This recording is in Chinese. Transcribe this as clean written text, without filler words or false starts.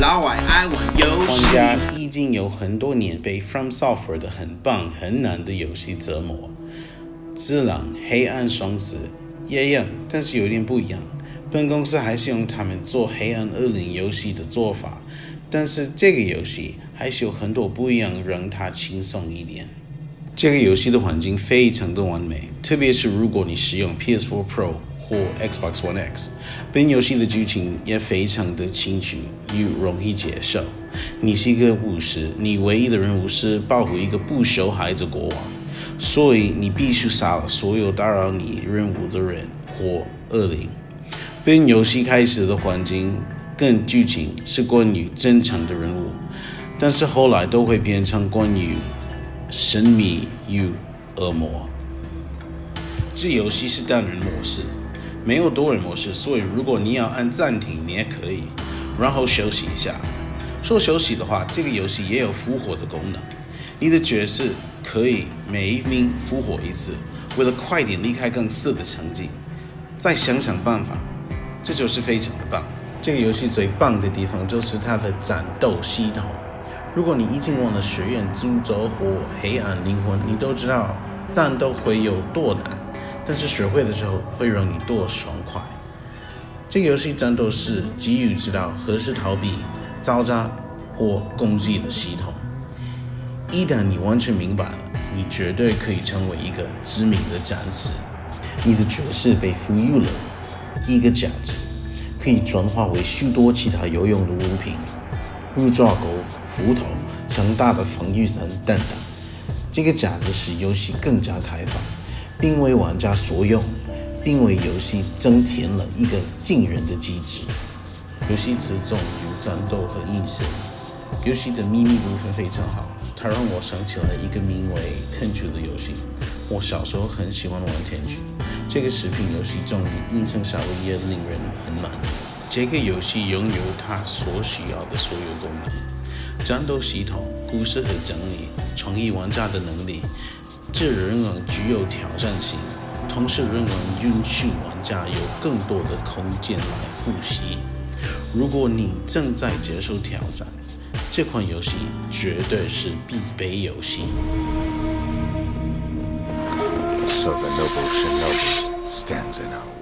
老外爱玩游戏。玩家已经有很多年被 From Software 的很棒很难的游戏折磨。只狼、黑暗双子也一样，但是有点不一样。本公司还是用他们做黑暗20游戏的做法，但是这个游戏还是有很多不一样，让它轻松一点。这个游戏的环境非常的完美，特别是如果你使用 PS4 Pro 或 Xbox One X， 本游戏的剧情也非常的清楚又容易接受。你是一个巫师，你唯一的任务是保护一个不受害的国王，所以你必须杀了所有打扰你任务的人或恶灵。本游戏开始的环境跟剧情是关于正常的人物，但是后来都会变成关于神秘与恶魔。这游戏是单人模式，没有多人模式，所以如果你要按暂停，你也可以，然后休息一下。说休息的话，这个游戏也有复活的功能，你的角色可以每一名复活一次，为了快点离开更次的场景，再想想办法，这就是非常的棒。这个游戏最棒的地方就是它的战斗系统。如果你已经玩了学院诅咒或黑暗灵魂，你都知道战斗会有多难，但是学会的时候会让你多爽快。这个游戏战斗是基于知道何时逃避、招架或攻击的系统。一旦你完全明白了，你绝对可以成为一个知名的战士。你的角色被赋予了一个价值，可以转化为许多其他有用的物品，如抓钩、斧头、强大的防御伞等等。这个价值使游戏更加开放，并为玩家所用，并为游戏增添了一个惊人的机制。游戏侧重于战斗和意识，游戏的秘密部分非常好，它让我想起了一个名为天穹的游戏。我小时候很喜欢玩天穹，这个视频游戏中印象稍微也令人很满意。这个游戏拥有它所需要的所有功能，战斗系统、故事和整理、创意玩家的能力，这仍然具有挑战性，同时仍然允许玩家有更多的空间来呼吸。如果你正在接受挑战，这款游戏绝对是必备游戏。So the noble Shinobi stands in our